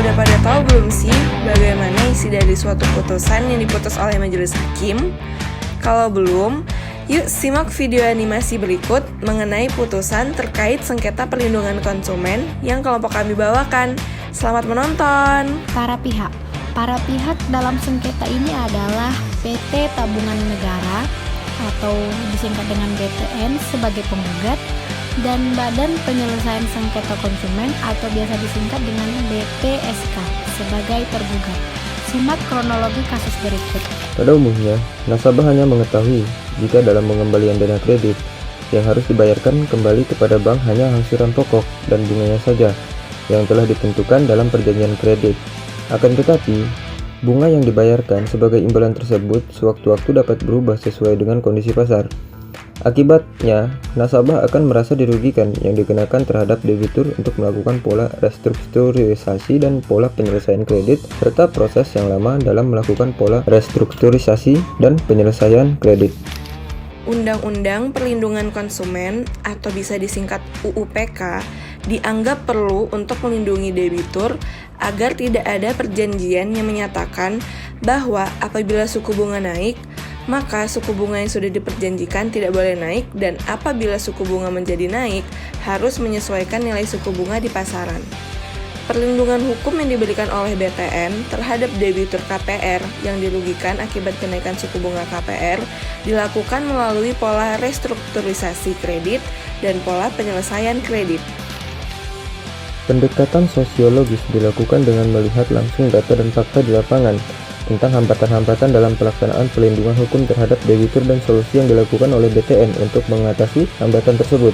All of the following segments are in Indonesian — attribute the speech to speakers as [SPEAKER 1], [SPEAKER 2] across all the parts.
[SPEAKER 1] Udah pada tahu belum sih bagaimana isi dari suatu putusan yang diputus oleh majelis hakim? Kalau belum, yuk simak video animasi berikut mengenai putusan terkait sengketa perlindungan konsumen yang kelompok kami bawakan. Selamat menonton!
[SPEAKER 2] Para pihak dalam sengketa ini adalah PT Tabungan Negara atau disingkat dengan BTN sebagai penggugat, dan Badan Penyelesaian Sengketa Konsumen atau biasa disingkat dengan BPSK sebagai tergugat. Simak kronologi kasus berikut.
[SPEAKER 3] Pada umumnya, nasabah hanya mengetahui jika dalam pengembalian dana kredit yang harus dibayarkan kembali kepada bank hanya angsuran pokok dan bunganya saja yang telah ditentukan dalam perjanjian kredit. Akan tetapi, bunga yang dibayarkan sebagai imbalan tersebut sewaktu-waktu dapat berubah sesuai dengan kondisi pasar. Akibatnya, nasabah akan merasa dirugikan yang dikenakan terhadap debitur untuk melakukan pola restrukturisasi dan pola penyelesaian kredit, serta proses yang lama dalam melakukan pola restrukturisasi dan penyelesaian kredit.
[SPEAKER 1] Undang-Undang Perlindungan Konsumen atau bisa disingkat UUPK dianggap perlu untuk melindungi debitur agar tidak ada perjanjian yang menyatakan bahwa apabila suku bunga naik, maka suku bunga yang sudah diperjanjikan tidak boleh naik, dan apabila suku bunga menjadi naik, harus menyesuaikan nilai suku bunga di pasaran. Perlindungan hukum yang diberikan oleh BTN terhadap debitur KPR yang dirugikan akibat kenaikan suku bunga KPR dilakukan melalui pola restrukturisasi kredit dan pola penyelesaian kredit.
[SPEAKER 3] Pendekatan sosiologis dilakukan dengan melihat langsung data dan fakta di lapangan tentang hambatan-hambatan dalam pelaksanaan pelindungan hukum terhadap debitur dan solusi yang dilakukan oleh BTN untuk mengatasi hambatan tersebut.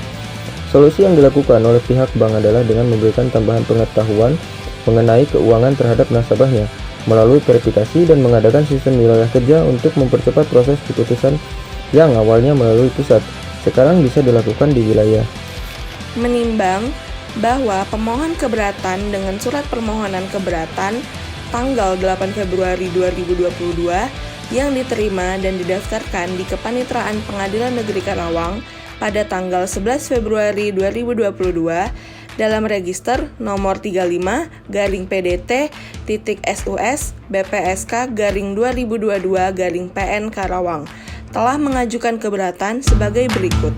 [SPEAKER 3] Solusi yang dilakukan oleh pihak bank adalah dengan memberikan tambahan pengetahuan mengenai keuangan terhadap nasabahnya melalui verifikasi dan mengadakan sistem wilayah kerja untuk mempercepat proses keputusan yang awalnya melalui pusat, sekarang bisa dilakukan di wilayah.
[SPEAKER 1] Menimbang bahwa pemohon keberatan dengan surat permohonan keberatan tanggal 8 Februari 2022 yang diterima dan didaftarkan di Kepanitraan Pengadilan Negeri Karawang pada tanggal 11 Februari 2022 dalam register nomor 35-PDT-SUS BPSK 2022-PN Karawang telah mengajukan keberatan sebagai berikut.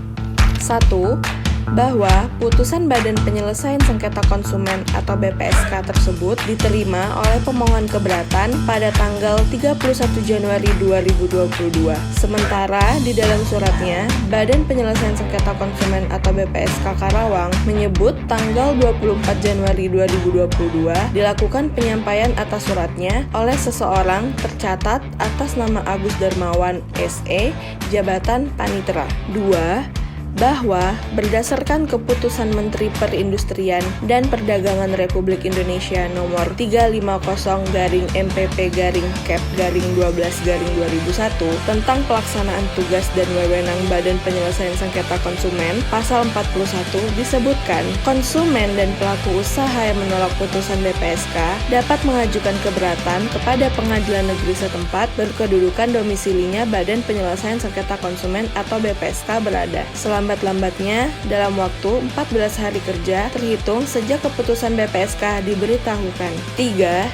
[SPEAKER 1] 1. Bahwa putusan Badan Penyelesaian Sengketa Konsumen atau BPSK tersebut diterima oleh pemohon keberatan pada tanggal 31 Januari 2022. Sementara di dalam suratnya, Badan Penyelesaian Sengketa Konsumen atau BPSK Karawang menyebut tanggal 24 Januari 2022 dilakukan penyampaian atas suratnya oleh seseorang tercatat atas nama Agus Darmawan SE, jabatan Panitra. 2. Bahwa berdasarkan keputusan Menteri Perindustrian dan Perdagangan Republik Indonesia nomor 350-Cap-12-2001 tentang pelaksanaan tugas dan wewenang Badan Penyelesaian Sengketa Konsumen, pasal 41 disebutkan konsumen dan pelaku usaha yang menolak putusan BPSK dapat mengajukan keberatan kepada pengadilan negeri setempat berkedudukan domisilinya Badan Penyelesaian Sengketa Konsumen atau BPSK berada lambat-lambatnya dalam waktu 14 hari kerja terhitung sejak keputusan BPSK diberitahukan. 3.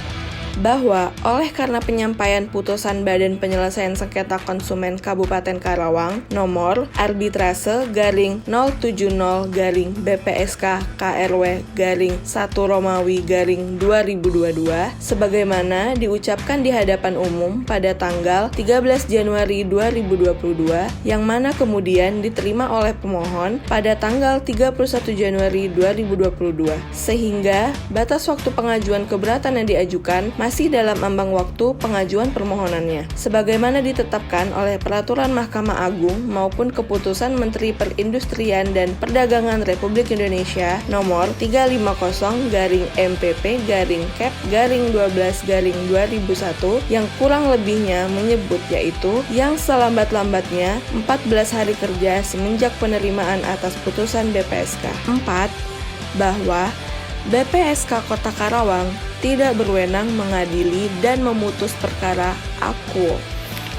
[SPEAKER 1] Bahwa oleh karena penyampaian putusan Badan Penyelesaian Sengketa Konsumen Kabupaten Karawang nomor arbitrase/070-BPSK-KRW-1 sebagaimana diucapkan di hadapan umum pada tanggal 13 Januari 2022 yang mana kemudian diterima oleh pemohon pada tanggal 31 Januari 2022 sehingga batas waktu pengajuan keberatan yang diajukan masih dalam ambang waktu pengajuan permohonannya, sebagaimana ditetapkan oleh Peraturan Mahkamah Agung maupun Keputusan Menteri Perindustrian dan Perdagangan Republik Indonesia Nomor 350-MPP-Cap-12-2001 yang kurang lebihnya menyebut yaitu yang selambat-lambatnya 14 hari kerja semenjak penerimaan atas putusan BPSK. 4. Bahwa BPSK Kota Karawang tidak berwenang mengadili dan memutus perkara akuo.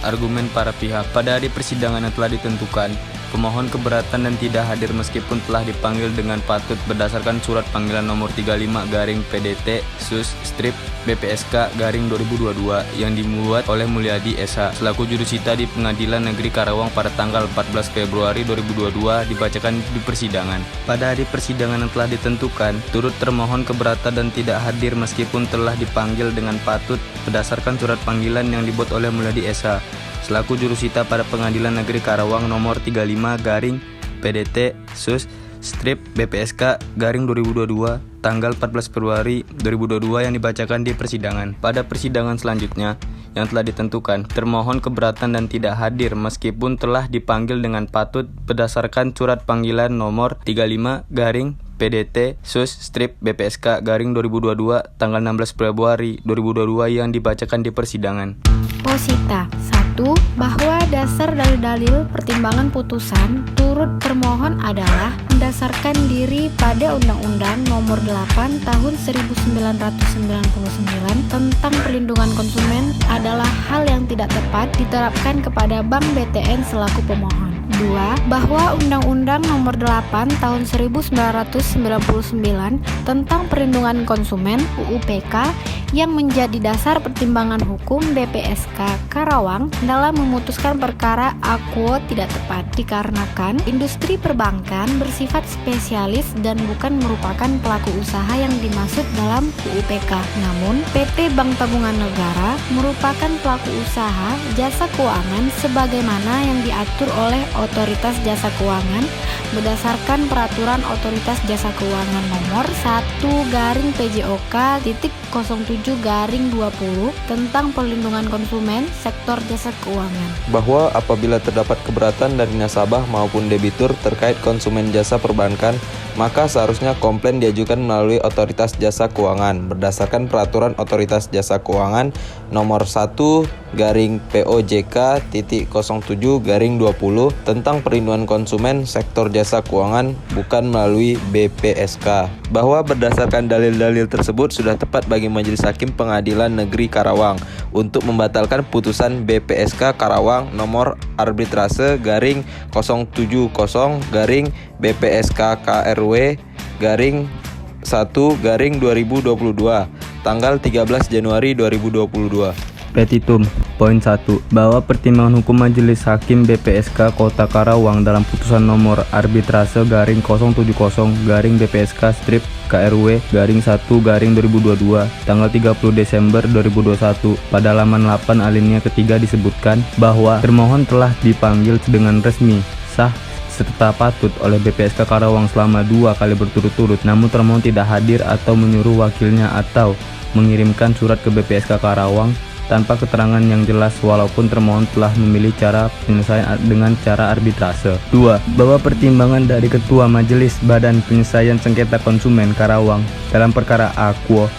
[SPEAKER 4] Argumen para pihak pada hari persidangan yang telah ditentukan, pemohon keberatan dan tidak hadir meskipun telah dipanggil dengan patut berdasarkan surat panggilan nomor 35-PDT/BPSK/2022 yang dibuat oleh Mulyadi SH selaku jurusita di Pengadilan Negeri Karawang pada tanggal 14 Februari 2022 dibacakan di persidangan. Pada hari persidangan yang telah ditentukan, turut termohon keberatan dan tidak hadir meskipun telah dipanggil dengan patut berdasarkan surat panggilan yang dibuat oleh Mulyadi SH selaku jurusita pada Pengadilan Negeri Karawang nomor 35-PDT/BPSK/2022 tanggal 14 Februari 2022 yang dibacakan di persidangan. Pada persidangan selanjutnya yang telah ditentukan, termohon keberatan dan tidak hadir meskipun telah dipanggil dengan patut berdasarkan surat panggilan nomor 35-PDT/BPSK/2022 tanggal 16 Februari 2022 yang dibacakan di persidangan.
[SPEAKER 2] Posita 1. Bahwa dasar dari dalil pertimbangan putusan turut termohon adalah mendasarkan diri pada Undang-Undang Nomor 8 Tahun 1999 tentang perlindungan konsumen adalah hal yang tidak tepat diterapkan kepada Bank BTN selaku pemohon. 2. Bahwa Undang-Undang Nomor 8 Tahun 1999 tentang perlindungan konsumen (UUPK) yang menjadi dasar pertimbangan hukum BPSK Karawang dalam memutuskan perkara akuo tidak tepat dikarenakan industri perbankan bersifat spesialis dan bukan merupakan pelaku usaha yang dimaksud dalam UUPK. Namun, PT Bank Tabungan Negara merupakan pelaku usaha jasa keuangan sebagaimana yang diatur oleh Otoritas Jasa Keuangan berdasarkan Peraturan Otoritas Jasa Keuangan Nomor 1/PJOK.07/20 tentang perlindungan konsumen sektor jasa keuangan.
[SPEAKER 3] Bahwa apabila terdapat keberatan dari nasabah maupun debitur terkait konsumen jasa perbankan, maka seharusnya komplain diajukan melalui Otoritas Jasa Keuangan berdasarkan Peraturan Otoritas Jasa Keuangan Nomor 1/POJK.07/20 tentang perlindungan konsumen sektor jasa keuangan bukan melalui BPSK. Bahwa berdasarkan dalil-dalil tersebut sudah tepat bagi Majelis Hakim Pengadilan Negeri Karawang untuk membatalkan putusan BPSK Karawang nomor arbitrase/70/BPSK/KRW/1/2022 tanggal 13 Januari 2022.
[SPEAKER 4] Petitum. Poin 1. Bahwa pertimbangan hukum Majelis Hakim BPSK Kota Karawang dalam putusan nomor arbitrase/021-BPSK/KRW/1/2022 tanggal 30 Desember 2021 pada halaman 8 alinea ketiga disebutkan bahwa termohon telah dipanggil dengan resmi, sah serta patut oleh BPSK Karawang selama 2 kali berturut-turut, namun termohon tidak hadir atau menyuruh wakilnya atau mengirimkan surat ke BPSK Karawang tanpa keterangan yang jelas walaupun termohon telah memilih cara penyelesaian dengan cara arbitrase. 2. Bahwa pertimbangan dari Ketua Majelis Badan Penyelesaian Sengketa Konsumen Karawang dalam perkara akuo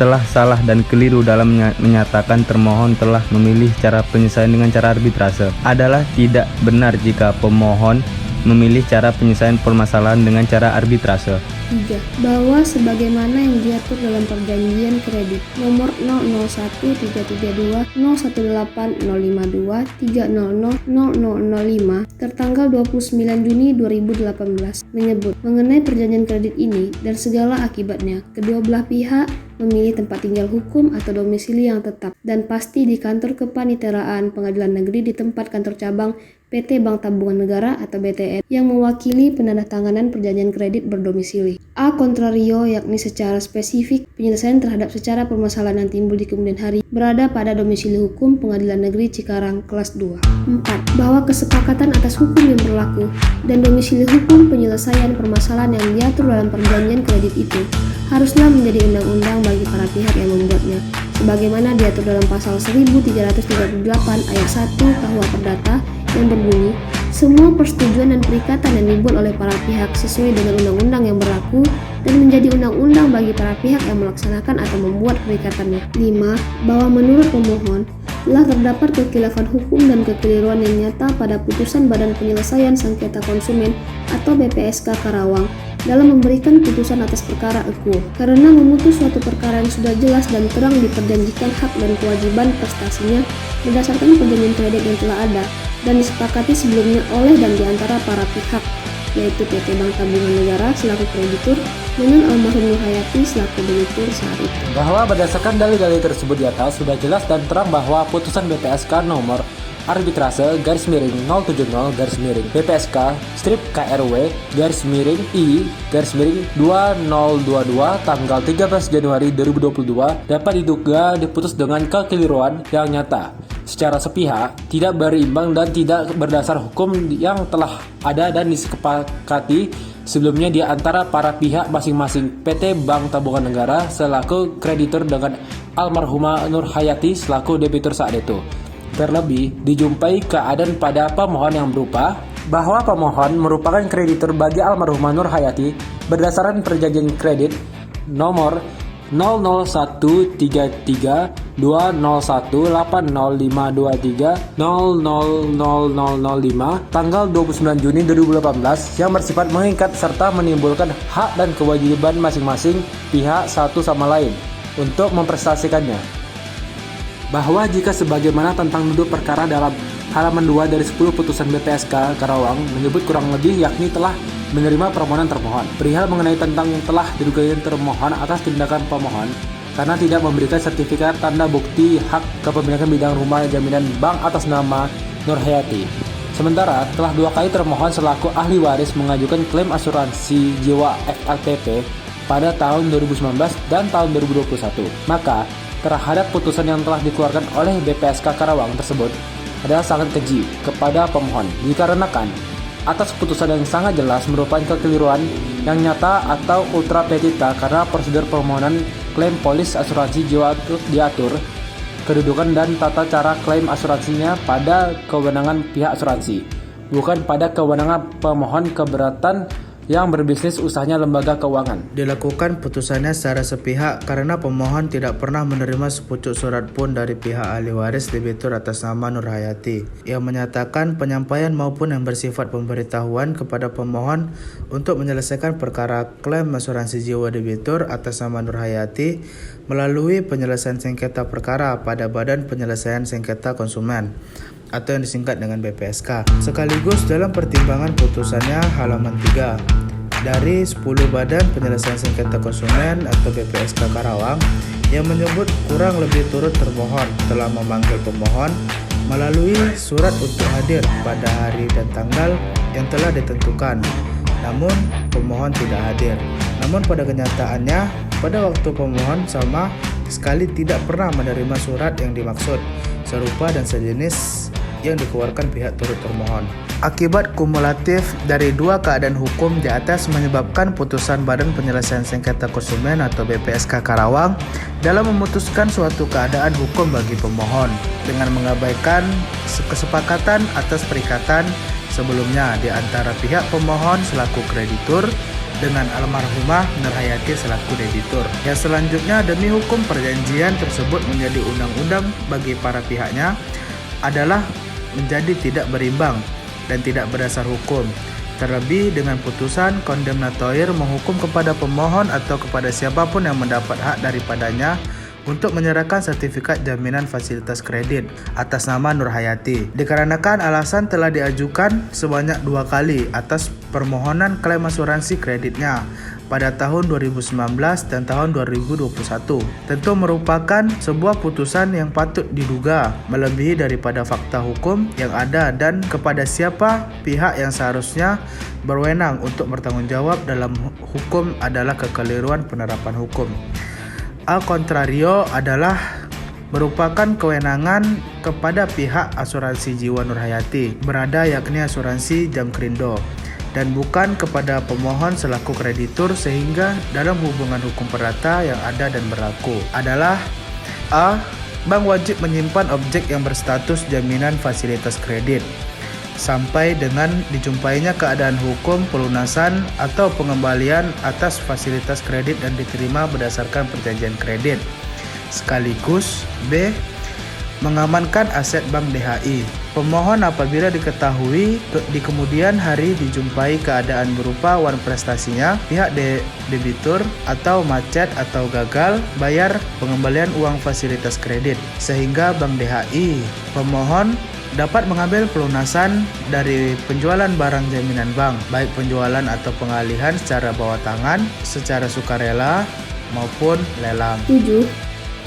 [SPEAKER 4] telah salah dan keliru dalam menyatakan termohon telah memilih cara penyelesaian dengan cara arbitrase. Adalah tidak benar jika pemohon memilih cara penyelesaian permasalahan dengan cara arbitrase.
[SPEAKER 5] 3. Bahwa sebagaimana yang diatur dalam perjanjian kredit nomor 001-332-018-052-300-0005 tertanggal 29 Juni 2018 menyebut mengenai perjanjian kredit ini dan segala akibatnya, kedua belah pihak memilih tempat tinggal hukum atau domisili yang tetap dan pasti di kantor kepaniteraan pengadilan negeri di tempat kantor cabang PT Bank Tabungan Negara atau BTN yang mewakili penandatanganan perjanjian kredit berdomisili. A contrario, yakni secara spesifik penyelesaian terhadap secara permasalahan yang timbul di kemudian hari berada pada domisili hukum Pengadilan Negeri Cikarang kelas 2. 4. Bahwa kesepakatan atas hukum yang berlaku dan domisili hukum penyelesaian permasalahan yang diatur dalam perjanjian kredit itu haruslah menjadi undang-undang bagi para pihak yang membuatnya, sebagaimana diatur dalam pasal 1338 ayat 1 KUH Perdata yang berbunyi, semua persetujuan dan perikatan yang dibuat oleh para pihak sesuai dengan undang-undang yang berlaku dan menjadi undang-undang bagi para pihak yang melaksanakan atau membuat perikatannya. 5. Bahwa menurut pemohon, telah terdapat kekhilafan hukum dan kekeliruan yang nyata pada putusan Badan Penyelesaian Sengketa Konsumen atau BPSK Karawang dalam memberikan putusan atas perkara EKUO, karena memutus suatu perkara yang sudah jelas dan terang diperjanjikan hak dan kewajiban prestasinya berdasarkan perjanjian kredit yang telah ada dan disepakati sebelumnya oleh dan diantara para pihak, yaitu PT Bank Tabungan Negara selaku kreditur dengan almarhum Nur Hayati selaku debitur saat itu.
[SPEAKER 6] Bahwa berdasarkan dalil-dalil tersebut di atas sudah jelas dan terang bahwa putusan BPSK nomor arbitrase /070/BPSK strip KRW /I/2022 tanggal 13 Januari 2022 dapat diduga diputus dengan kekeliruan yang nyata, secara sepihak, tidak berimbang dan tidak berdasar hukum yang telah ada dan disepakati sebelumnya di antara para pihak masing-masing. PT Bank Tabungan Negara selaku kreditur dengan almarhumah Nur Hayati selaku debitur saat itu. Terlebih, dijumpai keadaan pada pemohon yang berupa bahwa pemohon merupakan kreditur bagi almarhumah Nur Hayati berdasarkan perjanjian kredit nomor 0013320180523 000005 tanggal 29 Juni 2018 yang bersifat mengikat serta menimbulkan hak dan kewajiban masing-masing pihak satu sama lain untuk memprestasikannya. Bahwa jika sebagaimana tentang duduk perkara dalam halaman 2 dari 10 putusan BPSK Karawang menyebut kurang lebih yakni telah menerima permohonan termohon perihal mengenai tentang telah diduga termohon atas tindakan pemohon karena tidak memberikan sertifikat tanda bukti hak kepemilikan bidang rumah jaminan bank atas nama Nur Hayati. Sementara telah 2 kali termohon selaku ahli waris mengajukan klaim asuransi jiwa FLTP pada tahun 2019 dan tahun 2021. Maka terhadap putusan yang telah dikeluarkan oleh BPSK Karawang tersebut adalah sangat keji kepada pemohon dikarenakan atas putusan yang sangat jelas merupakan kekeliruan yang nyata atau ultra petita karena prosedur permohonan klaim polis asuransi jiwa diatur kedudukan dan tata cara klaim asuransinya pada kewenangan pihak asuransi, bukan pada kewenangan pemohon keberatan yang berbisnis usahanya lembaga keuangan.
[SPEAKER 7] Dilakukan putusannya secara sepihak karena pemohon tidak pernah menerima sepucuk surat pun dari pihak ahli waris debitur atas nama Nur Hayati yang menyatakan penyampaian maupun yang bersifat pemberitahuan kepada pemohon untuk menyelesaikan perkara klaim asuransi jiwa debitur atas nama Nur Hayati melalui penyelesaian sengketa perkara pada Badan Penyelesaian Sengketa Konsumen atau yang disingkat dengan BPSK. Sekaligus dalam pertimbangan putusannya halaman 3 dari 10 Badan Penyelesaian Sengketa Konsumen atau BPSK Karawang yang menyebut kurang lebih turut termohon telah memanggil pemohon melalui surat untuk hadir pada hari dan tanggal yang telah ditentukan. Namun pemohon tidak hadir. Namun pada kenyataannya pada waktu pemohon sama sekali tidak pernah menerima surat yang dimaksud serupa dan sejenis yang dikeluarkan pihak turut termohon. Akibat kumulatif dari 2 keadaan hukum di atas menyebabkan putusan Badan Penyelesaian Sengketa Konsumen atau BPSK Karawang dalam memutuskan suatu keadaan hukum bagi pemohon dengan mengabaikan kesepakatan atas perikatan sebelumnya di antara pihak pemohon selaku kreditur dengan almarhumah Nur Hayati selaku debitur. Yang selanjutnya demi hukum perjanjian tersebut menjadi undang-undang bagi para pihaknya adalah menjadi tidak berimbang dan tidak berdasar hukum. Terlebih dengan putusan kondemnatoir menghukum kepada pemohon atau kepada siapapun yang mendapat hak daripadanya untuk menyerahkan sertifikat jaminan fasilitas kredit atas nama Nur Hayati. Dikarenakan alasan telah diajukan sebanyak 2 kali atas permohonan klaim asuransi kreditnya pada tahun 2019 dan tahun 2021. Tentu merupakan sebuah putusan yang patut diduga melebihi daripada fakta hukum yang ada dan kepada siapa pihak yang seharusnya berwenang untuk bertanggung jawab dalam hukum adalah kekeliruan penerapan hukum. Al contrario adalah merupakan kewenangan kepada pihak asuransi jiwa Nur Hayati berada yakni asuransi Jamkrindo dan bukan kepada pemohon selaku kreditur, sehingga dalam hubungan hukum perdata yang ada dan berlaku adalah A. Bank wajib menyimpan objek yang berstatus jaminan fasilitas kredit sampai dengan dijumpainya keadaan hukum pelunasan atau pengembalian atas fasilitas kredit dan diterima berdasarkan perjanjian kredit. Sekaligus B. Mengamankan aset Bank DHI. Pemohon apabila diketahui di kemudian hari dijumpai keadaan berupa wan prestasinya, pihak debitur atau macet atau gagal bayar pengembalian uang fasilitas kredit, sehingga Bank DHI pemohon dapat mengambil pelunasan dari penjualan barang jaminan bank, baik penjualan atau pengalihan secara bawah tangan, secara sukarela maupun lelang.
[SPEAKER 5] 7.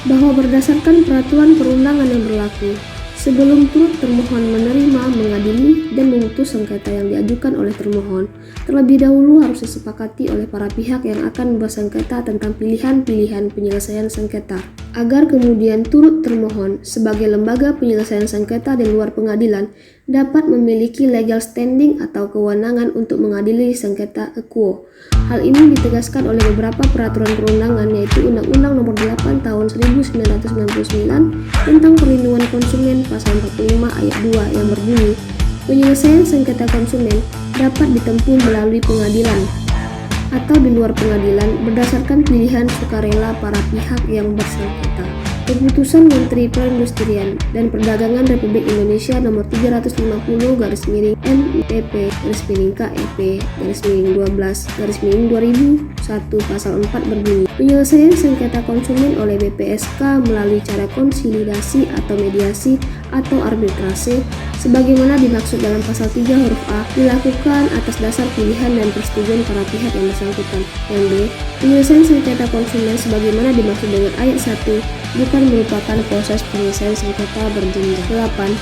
[SPEAKER 5] Bahwa berdasarkan peraturan perundangan yang berlaku, sebelum turut termohon menerima, mengadili, dan memutus sengketa yang diajukan oleh termohon, terlebih dahulu harus disepakati oleh para pihak yang akan bersengketa tentang pilihan-pilihan penyelesaian sengketa, agar kemudian turut termohon sebagai lembaga penyelesaian sengketa di luar pengadilan dapat memiliki legal standing atau kewenangan untuk mengadili sengketa quo. Hal ini ditegaskan oleh beberapa peraturan perundangan, yaitu Undang-Undang Nomor 8 Tahun 1999 tentang Perlindungan Konsumen Pasal 45 Ayat 2 yang berbunyi, penyelesaian sengketa konsumen dapat ditempuh melalui pengadilan atau di luar pengadilan berdasarkan pilihan sukarela para pihak yang bersengketa. Keputusan Menteri Perindustrian dan Perdagangan Republik Indonesia Nomor 350/MPP/KEP/12/2001 Pasal 4 berbunyi, penyelesaian sengketa konsumen oleh BPSK melalui cara konsolidasi atau mediasi atau arbitrase sebagaimana dimaksud dalam pasal 3 huruf A dilakukan atas dasar pilihan dan persetujuan para pihak yang bersangkutan. Yang B, penyelesaian sengketa konsumen sebagaimana dimaksud dengan ayat 1 bukan merupakan proses penyelesaian sengketa berjenjang. 8.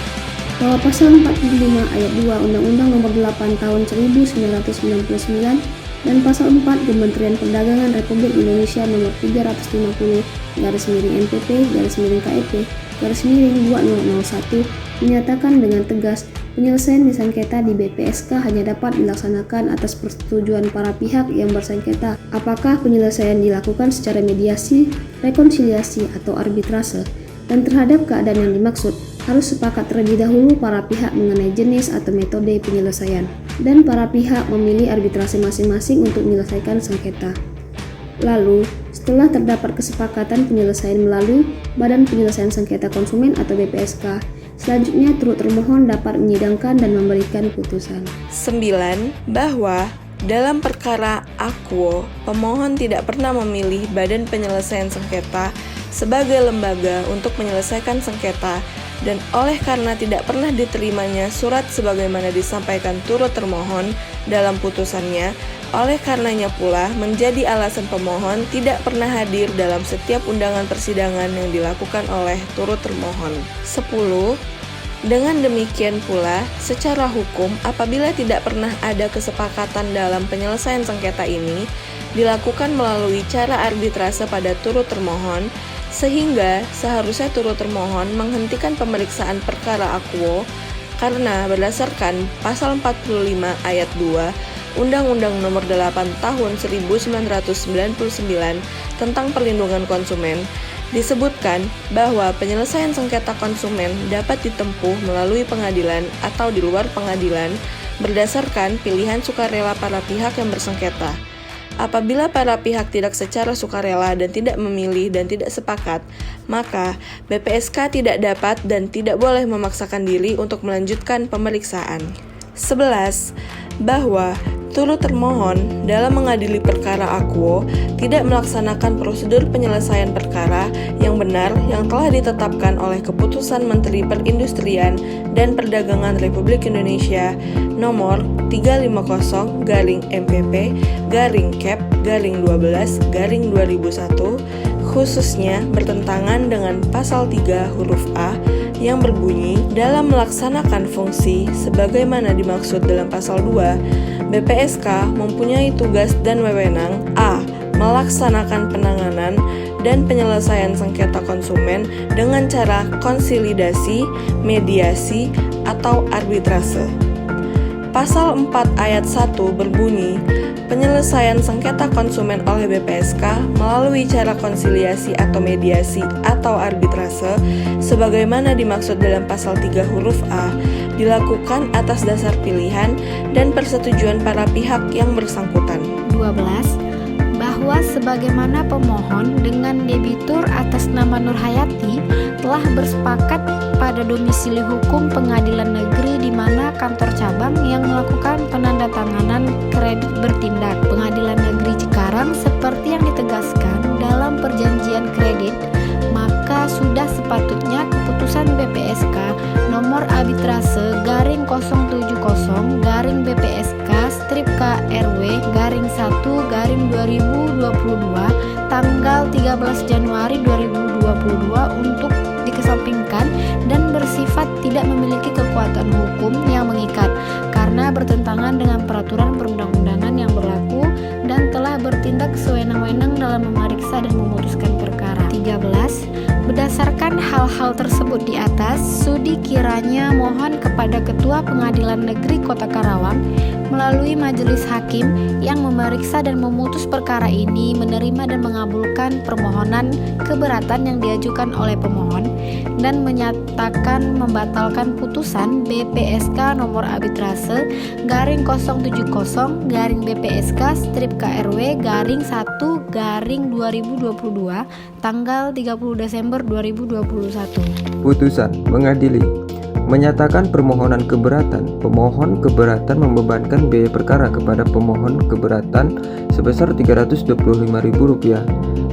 [SPEAKER 5] Bahwa pasal 45 ayat 2 Undang-Undang Nomor 8 Tahun 1999 dan pasal 4 Kementerian Perdagangan Republik Indonesia Nomor 350/MPP/KEP/2001 menyatakan dengan tegas penyelesaian di sengketa di BPSK hanya dapat dilaksanakan atas persetujuan para pihak yang bersengketa. Apakah penyelesaian dilakukan secara mediasi, rekonsiliasi, atau arbitrase, dan terhadap keadaan yang dimaksud harus sepakat terlebih dahulu para pihak mengenai jenis atau metode penyelesaian, dan para pihak memilih arbitrase masing-masing untuk menyelesaikan sengketa. Lalu, setelah terdapat kesepakatan penyelesaian melalui Badan Penyelesaian Sengketa Konsumen atau BPSK, selanjutnya turut termohon dapat menyidangkan dan memberikan putusan.
[SPEAKER 1] 9. Bahwa dalam perkara aquo, pemohon tidak pernah memilih Badan Penyelesaian Sengketa sebagai lembaga untuk menyelesaikan sengketa, dan oleh karena tidak pernah diterimanya surat sebagaimana disampaikan turut termohon dalam putusannya, oleh karenanya pula menjadi alasan pemohon tidak pernah hadir dalam setiap undangan persidangan yang dilakukan oleh turut termohon. 10. Dengan demikian pula, secara hukum apabila tidak pernah ada kesepakatan dalam penyelesaian sengketa ini dilakukan melalui cara arbitrase pada turut termohon, sehingga seharusnya turut termohon menghentikan pemeriksaan perkara aquo karena berdasarkan pasal 45 ayat 2 Undang-Undang Nomor 8 Tahun 1999 tentang Perlindungan Konsumen disebutkan bahwa penyelesaian sengketa konsumen dapat ditempuh melalui pengadilan atau di luar pengadilan berdasarkan pilihan sukarela para pihak yang bersengketa. Apabila para pihak tidak secara sukarela dan tidak memilih dan tidak sepakat, maka BPSK tidak dapat dan tidak boleh memaksakan diri untuk melanjutkan pemeriksaan. 11. Bahwa turut termohon dalam mengadili perkara aquo tidak melaksanakan prosedur penyelesaian perkara yang benar yang telah ditetapkan oleh Keputusan Menteri Perindustrian dan Perdagangan Republik Indonesia Nomor 350/MPP/Cap/12/2001 khususnya bertentangan dengan pasal 3 huruf A yang berbunyi dalam melaksanakan fungsi sebagaimana dimaksud dalam pasal 2, BPSK mempunyai tugas dan wewenang A. Melaksanakan penanganan dan penyelesaian sengketa konsumen dengan cara konsolidasi, mediasi, atau arbitrase. Pasal 4 ayat 1 berbunyi, penyelesaian sengketa konsumen oleh BPSK melalui cara konsiliasi atau mediasi atau arbitrase sebagaimana dimaksud dalam pasal 3 huruf A dilakukan atas dasar pilihan dan persetujuan para pihak yang bersangkutan.
[SPEAKER 2] 12. Bahwa sebagaimana pemohon dengan debitur atas nama Nurhayati telah bersepakat pada domisili hukum pengadilan negeri di mana kantor cabang yang melakukan penandatanganan kredit bertindak. Pengadilan negeri Cikarang seperti yang ditegaskan dalam perjanjian kredit, maka sudah sepatutnya keputusan BPSK nomor arbitrase garing 070 garing BPSK strip KRW garing 1 garing 2022 tanggal 13 Januari 2022 untuk dikesampingkan dan bersifat tidak memiliki kekuatan hukum yang mengikat karena bertentangan dengan peraturan perundang-undangan yang berlaku dan telah bertindak sewenang-wenang dalam memeriksa dan memutuskan perkara. 13. Berdasarkan hal-hal tersebut di atas, Sudi kiranya mohon kepada Ketua Pengadilan Negeri Kota Karawang melalui majelis hakim yang memeriksa dan memutus perkara ini menerima dan mengabulkan permohonan keberatan yang diajukan oleh pemohon dan menyatakan membatalkan putusan BPSK nomor arbitrase garing 070 garing BPSK strip KRW garing 1 garing 2022 tanggal 30 Desember 2021.
[SPEAKER 3] Putusan mengadili menyatakan permohonan keberatan. Pemohon keberatan membebankan biaya perkara kepada pemohon keberatan sebesar Rp325.000.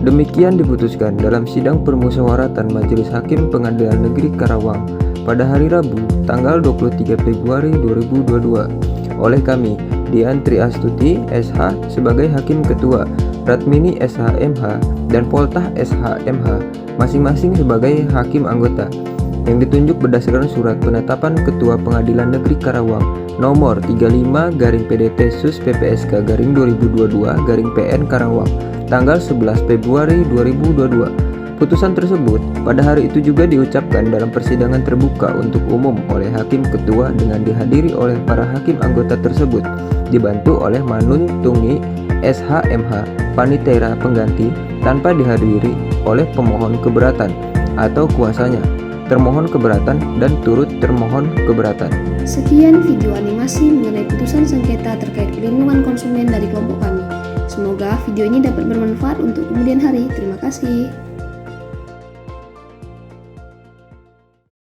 [SPEAKER 3] Demikian diputuskan dalam sidang permusyawaratan Majelis Hakim Pengadilan Negeri Karawang pada hari Rabu, tanggal 23 Februari 2022 oleh kami, Dian Tri Astuti, SH sebagai Hakim Ketua, Ratmini SH MH, dan Poltah SH MH, masing-masing sebagai Hakim Anggota, yang ditunjuk berdasarkan surat penetapan Ketua Pengadilan Negeri Karawang nomor 35 garing PDT Sus PPSK garing 2022 garing PN Karawang tanggal 11 Februari 2022. Putusan tersebut pada hari itu juga diucapkan dalam persidangan terbuka untuk umum oleh Hakim Ketua dengan dihadiri oleh para hakim anggota tersebut, dibantu oleh Manun Tungi SH MH Panitera pengganti tanpa dihadiri oleh pemohon keberatan atau kuasanya, termohon keberatan, dan turut termohon keberatan.
[SPEAKER 5] Sekian video animasi mengenai putusan sengketa terkait perlindungan konsumen dari kelompok kami. Semoga video ini dapat bermanfaat untuk kemudian hari. Terima kasih.